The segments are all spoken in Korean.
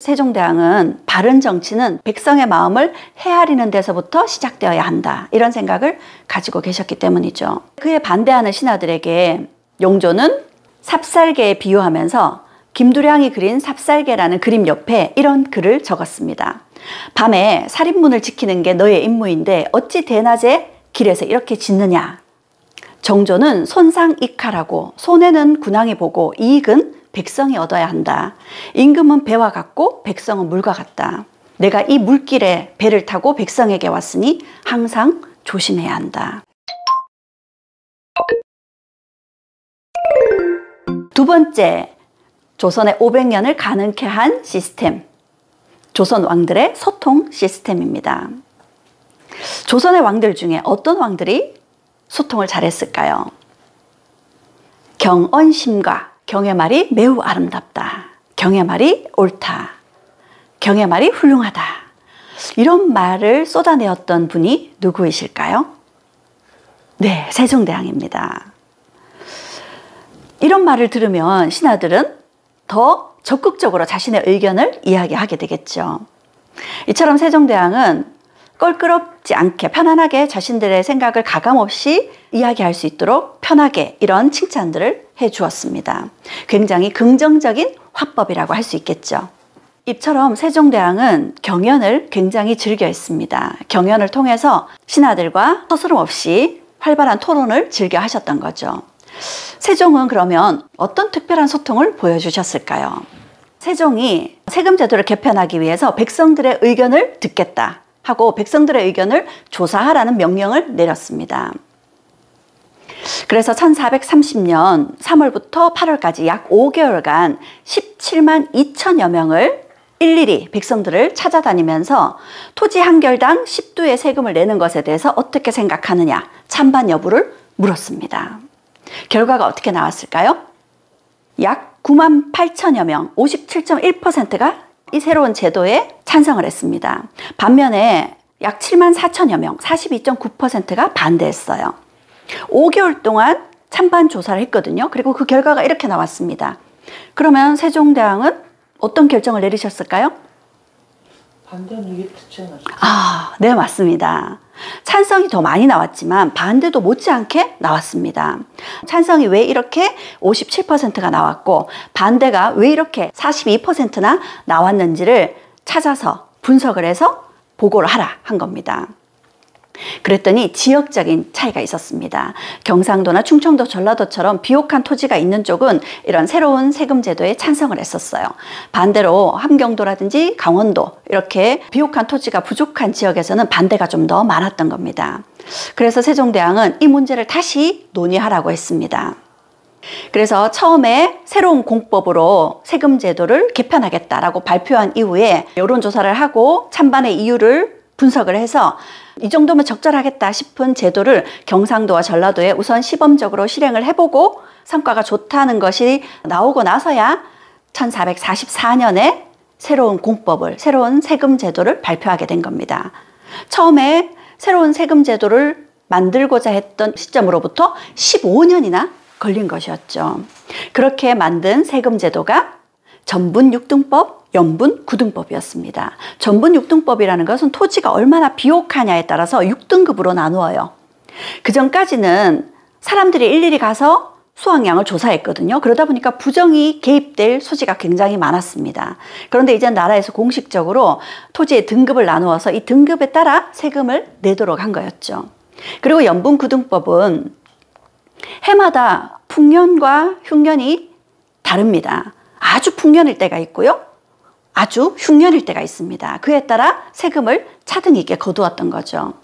세종대왕은 바른 정치는 백성의 마음을 헤아리는 데서부터 시작되어야 한다, 이런 생각을 가지고 계셨기 때문이죠. 그에 반대하는 신하들에게 용조는 삽살개에 비유하면서 김두량이 그린 삽살개라는 그림 옆에 이런 글을 적었습니다. 밤에 살인문을 지키는 게 너의 임무인데 어찌 대낮에 길에서 이렇게 짖느냐. 정조는 손상익하라고, 손해는 군왕이 보고 이익은 백성이 얻어야 한다. 임금은 배와 같고 백성은 물과 같다. 내가 이 물길에 배를 타고 백성에게 왔으니 항상 조심해야 한다. 두 번째, 조선의 500년을 가능케 한 시스템, 조선 왕들의 소통 시스템입니다. 조선의 왕들 중에 어떤 왕들이 소통을 잘했을까요? 경언심과 경의 말이 매우 아름답다, 경의 말이 옳다, 경의 말이 훌륭하다, 이런 말을 쏟아내었던 분이 누구이실까요? 네, 세종대왕입니다. 이런 말을 들으면 신하들은 더 적극적으로 자신의 의견을 이야기하게 되겠죠. 이처럼 세종대왕은 껄끄럽지 않게 편안하게 자신들의 생각을 가감없이 이야기할 수 있도록 편하게 이런 칭찬들을 해주었습니다. 굉장히 긍정적인 화법이라고 할 수 있겠죠. 이처럼 세종대왕은 경연을 굉장히 즐겨 했습니다. 경연을 통해서 신하들과 서스럼 없이 활발한 토론을 즐겨 하셨던 거죠. 세종은 그러면 어떤 특별한 소통을 보여주셨을까요? 세종이 세금 제도를 개편하기 위해서 백성들의 의견을 듣겠다 하고 백성들의 의견을 조사하라는 명령을 내렸습니다. 그래서 1430년 3월부터 8월까지 약 5개월간 17만 2천여 명을 일일이 백성들을 찾아다니면서 토지 한 결당 10두의 세금을 내는 것에 대해서 어떻게 생각하느냐, 찬반 여부를 물었습니다. 결과가 어떻게 나왔을까요? 약 9만 8천여 명, 57.1%가 이 새로운 제도에 찬성을 했습니다. 반면에 약 7만 4천여 명, 42.9%가 반대했어요. 5개월 동안 찬반 조사를 했거든요. 그리고 그 결과가 이렇게 나왔습니다. 그러면 세종대왕은 어떤 결정을 내리셨을까요? 반대는 이게 듣지 않았죠? 네, 맞습니다. 찬성이 더 많이 나왔지만 반대도 못지않게 나왔습니다. 찬성이 왜 이렇게 57%가 나왔고 반대가 왜 이렇게 42%나 나왔는지를 찾아서 분석을 해서 보고를 하라 한 겁니다. 그랬더니 지역적인 차이가 있었습니다. 경상도나 충청도, 전라도처럼 비옥한 토지가 있는 쪽은 이런 새로운 세금 제도에 찬성을 했었어요. 반대로 함경도라든지 강원도, 이렇게 비옥한 토지가 부족한 지역에서는 반대가 좀 더 많았던 겁니다. 그래서 세종대왕은 이 문제를 다시 논의하라고 했습니다. 그래서 처음에 새로운 공법으로 세금 제도를 개편하겠다라고 발표한 이후에 여론조사를 하고 찬반의 이유를 분석을 해서 이 정도면 적절하겠다 싶은 제도를 경상도와 전라도에 우선 시범적으로 실행을 해보고 성과가 좋다는 것이 나오고 나서야 1444년에 새로운 공법을, 새로운 세금 제도를 발표하게 된 겁니다. 처음에 새로운 세금 제도를 만들고자 했던 시점으로부터 15년이나 걸린 것이었죠. 그렇게 만든 세금 제도가 전분육등법, 연분구등법이었습니다. 전분육등법이라는 것은 토지가 얼마나 비옥하냐에 따라서 6등급으로 나누어요. 그 전까지는 사람들이 일일이 가서 수확량을 조사했거든요. 그러다 보니까 부정이 개입될 소지가 굉장히 많았습니다. 그런데 이제 나라에서 공식적으로 토지의 등급을 나누어서 이 등급에 따라 세금을 내도록 한 거였죠. 그리고 연분구등법은 해마다 풍년과 흉년이 다릅니다. 아주 풍년일 때가 있고요. 아주 흉년일 때가 있습니다. 그에 따라 세금을 차등이 있게 거두었던 거죠.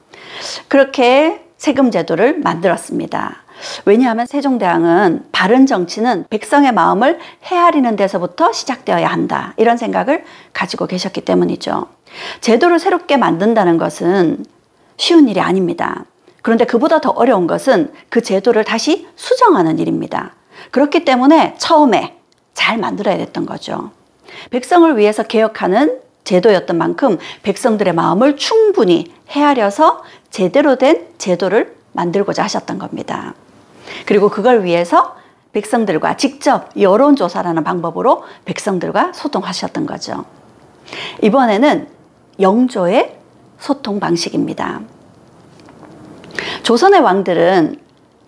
그렇게 세금 제도를 만들었습니다. 왜냐하면 세종대왕은 바른 정치는 백성의 마음을 헤아리는 데서부터 시작되어야 한다, 이런 생각을 가지고 계셨기 때문이죠. 제도를 새롭게 만든다는 것은 쉬운 일이 아닙니다. 그런데 그보다 더 어려운 것은 그 제도를 다시 수정하는 일입니다. 그렇기 때문에 처음에 잘 만들어야 됐던 거죠. 백성을 위해서 개혁하는 제도였던 만큼 백성들의 마음을 충분히 헤아려서 제대로 된 제도를 만들고자 하셨던 겁니다. 그리고 그걸 위해서 백성들과 직접 여론조사라는 방법으로 백성들과 소통하셨던 거죠. 이번에는 영조의 소통 방식입니다. 조선의 왕들은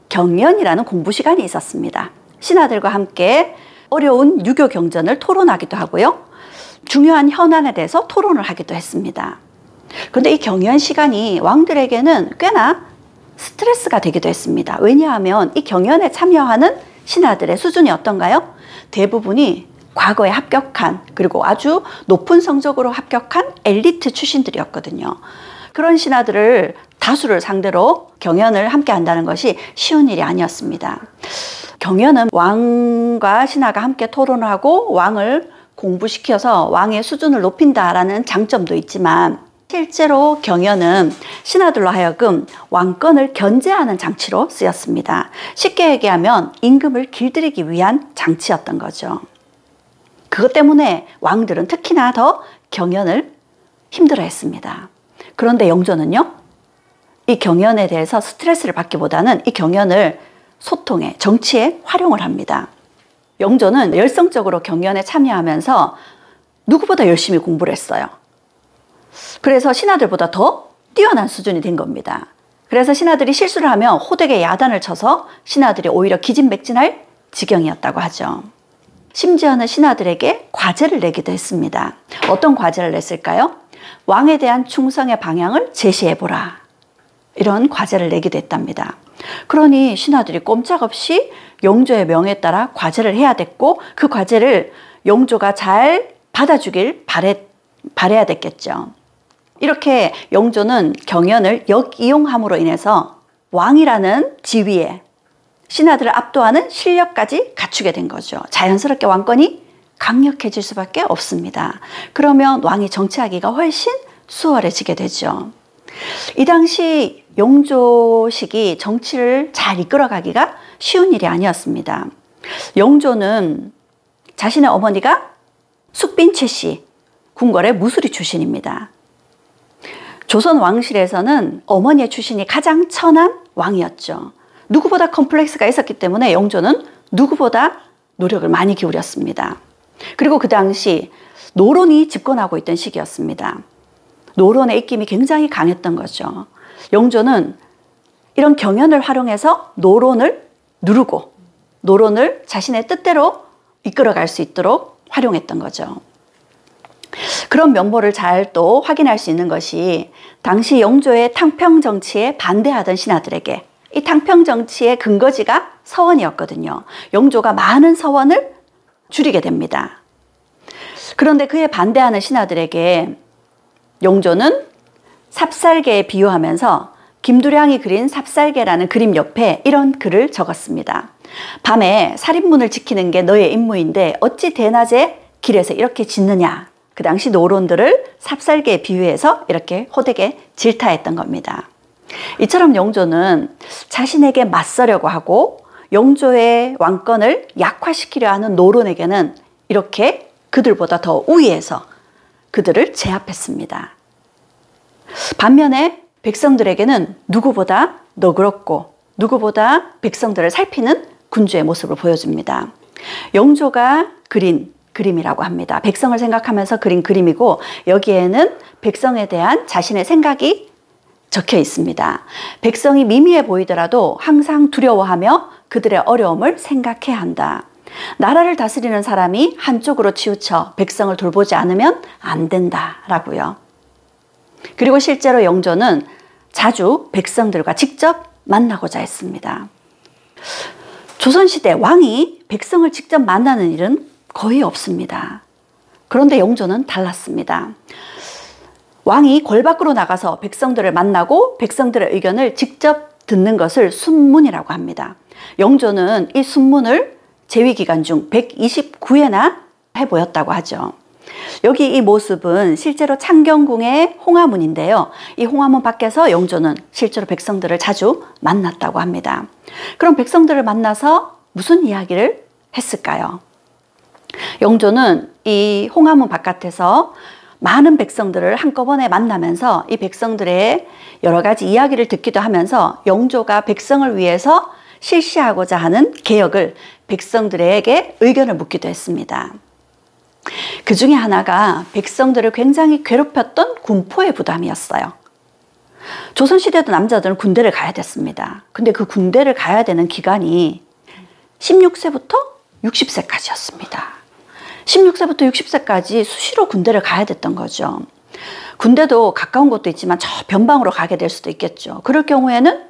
경연이라는 공부 시간이 있었습니다. 신하들과 함께 어려운 유교 경전을 토론하기도 하고요. 중요한 현안에 대해서 토론을 하기도 했습니다. 그런데 이 경연 시간이 왕들에게는 꽤나 스트레스가 되기도 했습니다. 왜냐하면 이 경연에 참여하는 신하들의 수준이 어떤가요? 대부분이 과거에 합격한, 그리고 아주 높은 성적으로 합격한 엘리트 출신들이었거든요. 그런 신하들을 다수를 상대로 경연을 함께 한다는 것이 쉬운 일이 아니었습니다. 경연은 왕과 신하가 함께 토론을 하고 왕을 공부시켜서 왕의 수준을 높인다라는 장점도 있지만, 실제로 경연은 신하들로 하여금 왕권을 견제하는 장치로 쓰였습니다. 쉽게 얘기하면 임금을 길들이기 위한 장치였던 거죠. 그것 때문에 왕들은 특히나 더 경연을 힘들어했습니다. 그런데 영조는요, 이 경연에 대해서 스트레스를 받기보다는 이 경연을 소통에, 정치에 활용을 합니다. 영조는 열성적으로 경연에 참여하면서 누구보다 열심히 공부를 했어요. 그래서 신하들보다 더 뛰어난 수준이 된 겁니다. 그래서 신하들이 실수를 하면 호되게 야단을 쳐서 신하들이 오히려 기진맥진할 지경이었다고 하죠. 심지어는 신하들에게 과제를 내기도 했습니다. 어떤 과제를 냈을까요? 왕에 대한 충성의 방향을 제시해보라. 이런 과제를 내기도 했답니다. 그러니 신하들이 꼼짝없이 영조의 명에 따라 과제를 해야 됐고, 그 과제를 영조가 잘 받아주길 바라야 됐겠죠. 이렇게 영조는 경연을 역이용함으로 인해서 왕이라는 지위에 신하들을 압도하는 실력까지 갖추게 된 거죠. 자연스럽게 왕권이 강력해질 수밖에 없습니다. 그러면 왕이 정치하기가 훨씬 수월해지게 되죠. 이 당시 영조식이 정치를 잘 이끌어가기가 쉬운 일이 아니었습니다. 영조는 자신의 어머니가 숙빈 최씨, 궁궐의 무수리 출신입니다. 조선 왕실에서는 어머니의 출신이 가장 천한 왕이었죠. 누구보다 컴플렉스가 있었기 때문에 영조는 누구보다 노력을 많이 기울였습니다. 그리고 그 당시 노론이 집권하고 있던 시기였습니다. 노론의 입김이 굉장히 강했던 거죠. 영조는 이런 경연을 활용해서 노론을 누르고 노론을 자신의 뜻대로 이끌어갈 수 있도록 활용했던 거죠. 그런 면모를 잘 또 확인할 수 있는 것이 당시 영조의 탕평 정치에 반대하던 신하들에게, 이 탕평 정치의 근거지가 서원이었거든요. 영조가 많은 서원을 줄이게 됩니다. 그런데 그에 반대하는 신하들에게 영조는 삽살개에 비유하면서 김두량이 그린 삽살개라는 그림 옆에 이런 글을 적었습니다. 밤에 살인문을 지키는 게 너의 임무인데 어찌 대낮에 길에서 이렇게 짖느냐. 그 당시 노론들을 삽살개에 비유해서 이렇게 호되게 질타했던 겁니다. 이처럼 영조는 자신에게 맞서려고 하고 영조의 왕권을 약화시키려 하는 노론에게는 이렇게 그들보다 더 우위에서 그들을 제압했습니다. 반면에 백성들에게는 누구보다 너그럽고 누구보다 백성들을 살피는 군주의 모습을 보여줍니다. 영조가 그린 그림이라고 합니다. 백성을 생각하면서 그린 그림이고, 여기에는 백성에 대한 자신의 생각이 적혀 있습니다. 백성이 미미해 보이더라도 항상 두려워하며 그들의 어려움을 생각해야 한다. 나라를 다스리는 사람이 한쪽으로 치우쳐 백성을 돌보지 않으면 안 된다라고요. 그리고 실제로 영조는 자주 백성들과 직접 만나고자 했습니다. 조선시대 왕이 백성을 직접 만나는 일은 거의 없습니다. 그런데 영조는 달랐습니다. 왕이 궐 밖으로 나가서 백성들을 만나고 백성들의 의견을 직접 듣는 것을 순문이라고 합니다. 영조는 이 순문을 재위기간 중 129회나 해보였다고 하죠. 여기 이 모습은 실제로 창경궁의 홍화문인데요. 이 홍화문 밖에서 영조는 실제로 백성들을 자주 만났다고 합니다. 그럼 백성들을 만나서 무슨 이야기를 했을까요? 영조는 이 홍화문 바깥에서 많은 백성들을 한꺼번에 만나면서 이 백성들의 여러 가지 이야기를 듣기도 하면서 영조가 백성을 위해서 실시하고자 하는 개혁을 백성들에게 의견을 묻기도 했습니다. 그 중에 하나가 백성들을 굉장히 괴롭혔던 군포의 부담이었어요. 조선시대도 남자들은 군대를 가야 됐습니다. 근데 그 군대를 가야 되는 기간이 16세부터 60세까지였습니다. 16세부터 60세까지 수시로 군대를 가야 됐던 거죠. 군대도 가까운 곳도 있지만 저 변방으로 가게 될 수도 있겠죠. 그럴 경우에는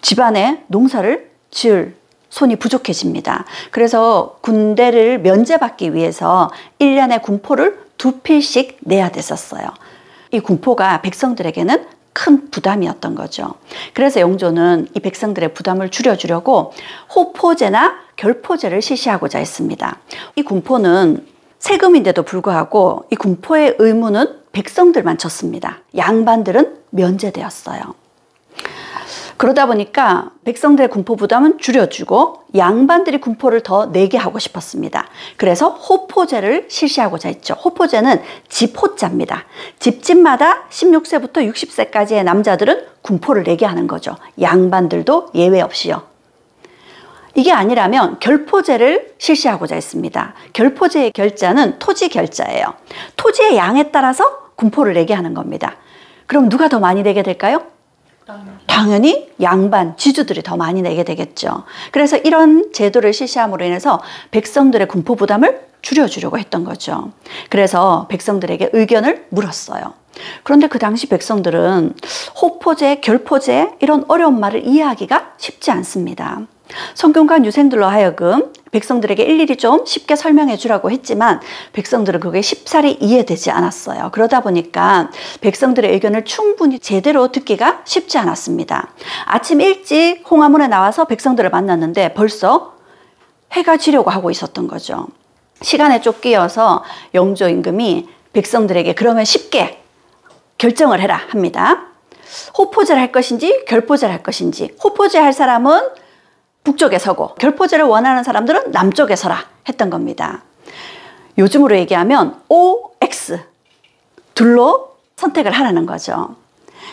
집안에 농사를 지을 손이 부족해집니다. 그래서 군대를 면제받기 위해서 1년에 군포를 2필씩 내야 됐었어요. 이 군포가 백성들에게는 큰 부담이었던 거죠. 그래서 영조는 이 백성들의 부담을 줄여주려고 호포제나 결포제를 실시하고자 했습니다. 이 군포는 세금인데도 불구하고 이 군포의 의무는 백성들만 졌습니다. 양반들은 면제되었어요. 그러다 보니까 백성들의 군포 부담은 줄여주고 양반들이 군포를 더 내게 하고 싶었습니다. 그래서 호포제를 실시하고자 했죠. 호포제는 집호자입니다. 집집마다 16세부터 60세까지의 남자들은 군포를 내게 하는 거죠. 양반들도 예외 없이요. 이게 아니라면 결포제를 실시하고자 했습니다. 결포제의 결자는 토지 결자예요. 토지의 양에 따라서 군포를 내게 하는 겁니다. 그럼 누가 더 많이 내게 될까요? 당연히 양반, 지주들이 더 많이 내게 되겠죠. 그래서 이런 제도를 실시함으로 인해서 백성들의 군포 부담을 줄여주려고 했던 거죠. 그래서 백성들에게 의견을 물었어요. 그런데 그 당시 백성들은 호포제, 결포제 이런 어려운 말을 이해하기가 쉽지 않습니다. 성균관 유생들로 하여금 백성들에게 일일이 좀 쉽게 설명해 주라고 했지만 백성들은 그게 쉽사리 이해되지 않았어요. 그러다 보니까 백성들의 의견을 충분히 제대로 듣기가 쉽지 않았습니다. 아침 일찍 홍화문에 나와서 백성들을 만났는데 벌써 해가 지려고 하고 있었던 거죠. 시간에 쫓기어서 영조 임금이 백성들에게 그러면 쉽게 결정을 해라 합니다. 호포제를 할 것인지 결포제를 할 것인지. 호포제 할 사람은 북쪽에 서고 결포제를 원하는 사람들은 남쪽에 서라 했던 겁니다. 요즘으로 얘기하면 OX 둘로 선택을 하라는 거죠.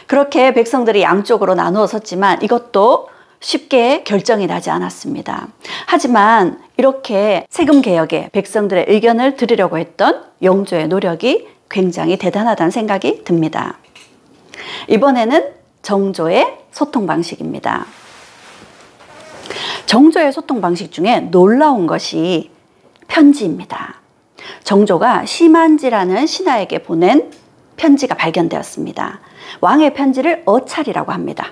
그렇게 백성들이 양쪽으로 나누어 섰지만 이것도 쉽게 결정이 나지 않았습니다. 하지만 이렇게 세금 개혁에 백성들의 의견을 들으려고 했던 영조의 노력이 굉장히 대단하다는 생각이 듭니다. 이번에는 정조의 소통 방식입니다. 정조의 소통 방식 중에 놀라운 것이 편지입니다. 정조가 심한지라는 신하에게 보낸 편지가 발견되었습니다. 왕의 편지를 어찰이라고 합니다.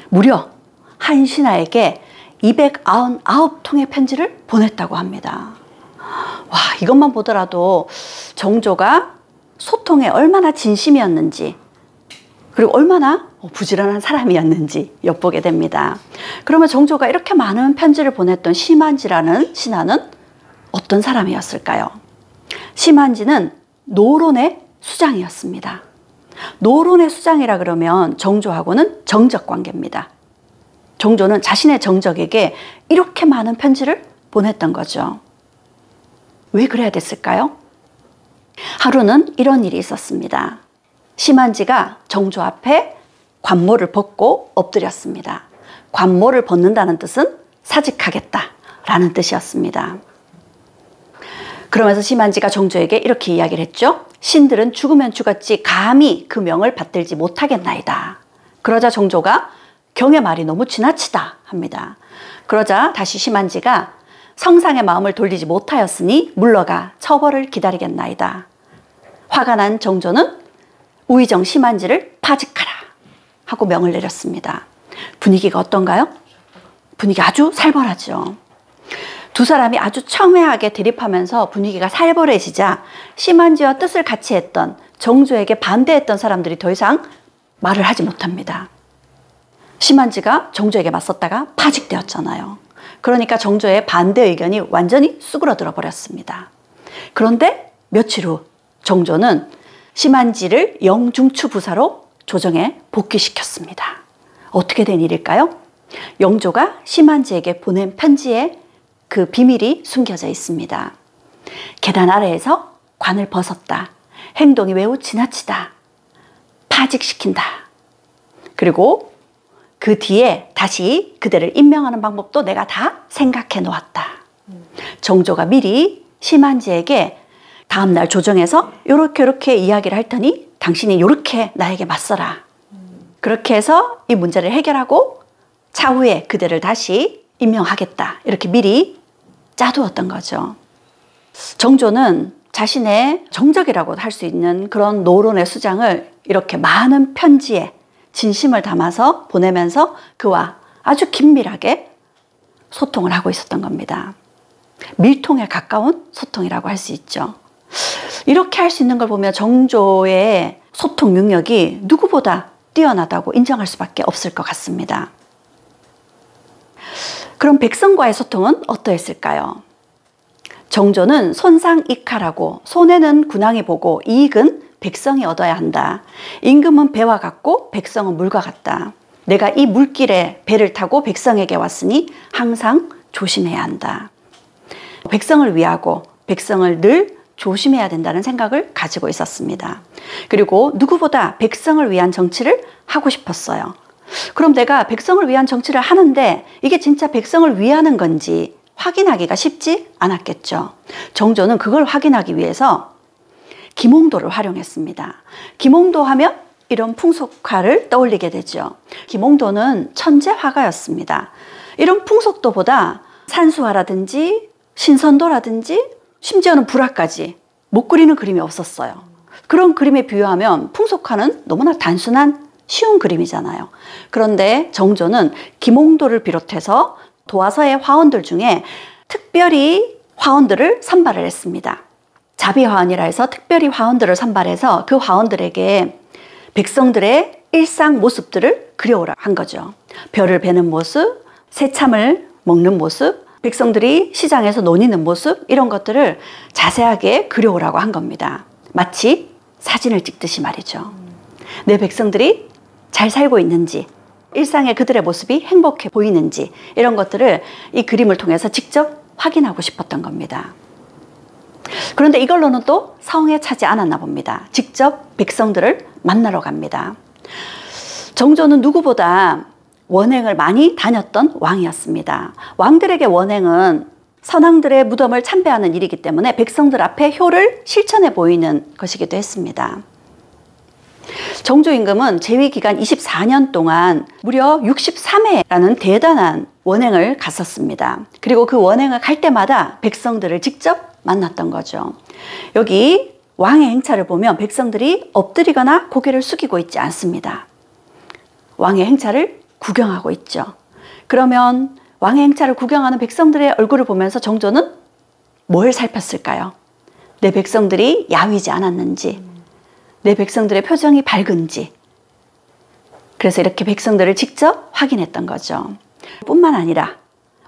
무려 한 신하에게 299통의 편지를 보냈다고 합니다. 와, 이것만 보더라도 정조가 소통에 얼마나 진심이었는지 그리고 얼마나 부지런한 사람이었는지 엿보게 됩니다. 그러면 정조가 이렇게 많은 편지를 보냈던 심한지라는 신하는 어떤 사람이었을까요? 심한지는 노론의 수장이었습니다. 노론의 수장이라 그러면 정조하고는 정적 관계입니다. 정조는 자신의 정적에게 이렇게 많은 편지를 보냈던 거죠. 왜 그래야 됐을까요? 하루는 이런 일이 있었습니다. 심한지가 정조 앞에 관모를 벗고 엎드렸습니다. 관모를 벗는다는 뜻은 사직하겠다라는 뜻이었습니다. 그러면서 심한지가 정조에게 이렇게 이야기를 했죠. 신들은 죽으면 죽었지 감히 그 명을 받들지 못하겠나이다. 그러자 정조가 경의 말이 너무 지나치다 합니다. 그러자 다시 심한지가 성상의 마음을 돌리지 못하였으니 물러가 처벌을 기다리겠나이다. 화가 난 정조는 우의정 심한지를 파직하라 하고 명을 내렸습니다. 분위기가 어떤가요? 분위기 아주 살벌하죠. 두 사람이 아주 첨예하게 대립하면서 분위기가 살벌해지자 심한지와 뜻을 같이 했던 정조에게 반대했던 사람들이 더 이상 말을 하지 못합니다. 심한지가 정조에게 맞섰다가 파직되었잖아요. 그러니까 정조의 반대 의견이 완전히 쑥으로들어 버렸습니다. 그런데 며칠 후 정조는 심한지를 영중추 부사로 조정에 복귀시켰습니다. 어떻게 된 일일까요? 영조가 심한지에게 보낸 편지에 그 비밀이 숨겨져 있습니다. 계단 아래에서 관을 벗었다. 행동이 매우 지나치다. 파직시킨다. 그리고 그 뒤에 다시 그대를 임명하는 방법도 내가 다 생각해 놓았다. 정조가 미리 심한지에게 다음날 조정해서 요렇게 이야기를 할 테니 당신이 요렇게 나에게 맞서라. 그렇게 해서 이 문제를 해결하고 차후에 그대를 다시 임명하겠다. 이렇게 미리 짜두었던 거죠. 정조는 자신의 정적이라고 할 수 있는 그런 노론의 수장을 이렇게 많은 편지에 진심을 담아서 보내면서 그와 아주 긴밀하게 소통을 하고 있었던 겁니다. 밀통에 가까운 소통이라고 할 수 있죠. 이렇게 할 수 있는 걸 보면 정조의 소통 능력이 누구보다 뛰어나다고 인정할 수밖에 없을 것 같습니다. 그럼 백성과의 소통은 어떠했을까요? 정조는 손상익하라고 손해는 군왕이 보고 이익은 백성이 얻어야 한다. 임금은 배와 같고 백성은 물과 같다. 내가 이 물길에 배를 타고 백성에게 왔으니 항상 조심해야 한다. 백성을 위하고 백성을 늘 조심해야 된다는 생각을 가지고 있었습니다. 그리고 누구보다 백성을 위한 정치를 하고 싶었어요. 그럼 내가 백성을 위한 정치를 하는데 이게 진짜 백성을 위하는 건지 확인하기가 쉽지 않았겠죠. 정조는 그걸 확인하기 위해서 김홍도를 활용했습니다. 김홍도 하면 이런 풍속화를 떠올리게 되죠. 김홍도는 천재 화가였습니다. 이런 풍속도보다 산수화라든지 신선도라든지 심지어는 불화까지 못 그리는 그림이 없었어요. 그런 그림에 비유하면 풍속화는 너무나 단순한 쉬운 그림이잖아요. 그런데 정조는 김홍도를 비롯해서 도화서의 화원들 중에 특별히 화원들을 선발을 했습니다. 자비화원이라 해서 특별히 화원들을 선발해서 그 화원들에게 백성들의 일상 모습들을 그려오라 한 거죠. 벼를 베는 모습, 새참을 먹는 모습, 백성들이 시장에서 논이는 모습, 이런 것들을 자세하게 그려오라고 한 겁니다. 마치 사진을 찍듯이 말이죠. 내 백성들이 잘 살고 있는지, 일상의 그들의 모습이 행복해 보이는지, 이런 것들을 이 그림을 통해서 직접 확인하고 싶었던 겁니다. 그런데 이걸로는 또 성에 차지 않았나 봅니다. 직접 백성들을 만나러 갑니다. 정조는 누구보다 원행을 많이 다녔던 왕이었습니다. 왕들에게 원행은 선왕들의 무덤을 참배하는 일이기 때문에 백성들 앞에 효를 실천해 보이는 것이기도 했습니다. 정조 임금은 재위 기간 24년 동안 무려 63회라는 대단한 원행을 갔었습니다. 그리고 그 원행을 갈 때마다 백성들을 직접 만났던 거죠. 여기 왕의 행차를 보면 백성들이 엎드리거나 고개를 숙이고 있지 않습니다. 왕의 행차를 구경하고 있죠. 그러면 왕의 행차를 구경하는 백성들의 얼굴을 보면서 정조는 뭘 살폈을까요? 내 백성들이 야위지 않았는지, 내 백성들의 표정이 밝은지. 그래서 이렇게 백성들을 직접 확인했던 거죠. 뿐만 아니라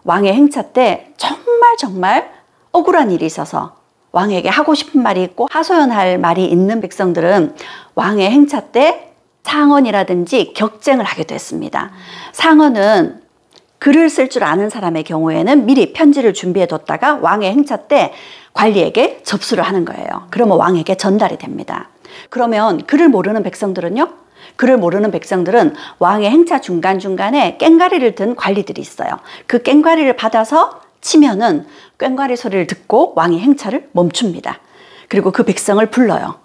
왕의 행차 때 정말 억울한 일이 있어서 왕에게 하고 싶은 말이 있고 하소연할 말이 있는 백성들은 왕의 행차 때 상언이라든지 격쟁을 하기도 했습니다. 상언은 글을 쓸 줄 아는 사람의 경우에는 미리 편지를 준비해 뒀다가 왕의 행차 때 관리에게 접수를 하는 거예요. 그러면 왕에게 전달이 됩니다. 그러면 글을 모르는 백성들은요? 글을 모르는 백성들은 왕의 행차 중간중간에 꽹과리를 든 관리들이 있어요. 그 꽹과리를 받아서 치면은 꽹과리 소리를 듣고 왕의 행차를 멈춥니다. 그리고 그 백성을 불러요.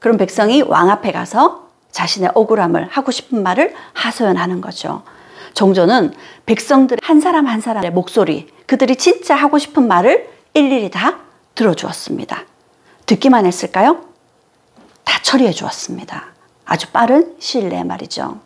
그럼 백성이 왕 앞에 가서 자신의 억울함을 하고 싶은 말을 하소연하는 거죠. 정조는 백성들 한 사람 한 사람의 목소리, 그들이 진짜 하고 싶은 말을 일일이 다 들어주었습니다. 듣기만 했을까요? 다 처리해 주었습니다. 아주 빠른 시일 내에 말이죠.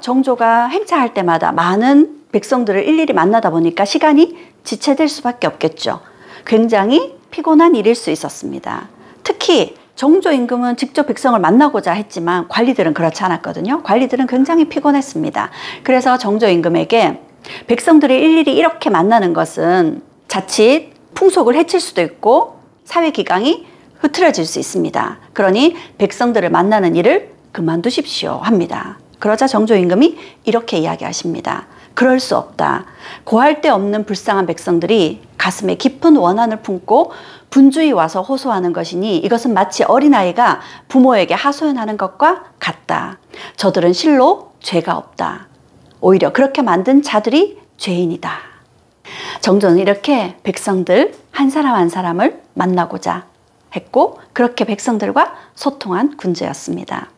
정조가 행차할 때마다 많은 백성들을 일일이 만나다 보니까 시간이 지체될 수밖에 없겠죠. 굉장히 피곤한 일일 수 있었습니다. 특히 정조 임금은 직접 백성을 만나고자 했지만 관리들은 그렇지 않았거든요. 관리들은 굉장히 피곤했습니다. 그래서 정조 임금에게 백성들이 일일이 이렇게 만나는 것은 자칫 풍속을 해칠 수도 있고 사회 기강이 흐트러질 수 있습니다. 그러니 백성들을 만나는 일을 그만두십시오 합니다. 그러자 정조 임금이 이렇게 이야기하십니다. 그럴 수 없다. 고할 데 없는 불쌍한 백성들이 가슴에 깊은 원한을 품고 분주히 와서 호소하는 것이니 이것은 마치 어린아이가 부모에게 하소연하는 것과 같다. 저들은 실로 죄가 없다. 오히려 그렇게 만든 자들이 죄인이다. 정조는 이렇게 백성들 한 사람 한 사람을 만나고자 했고 그렇게 백성들과 소통한 군주였습니다.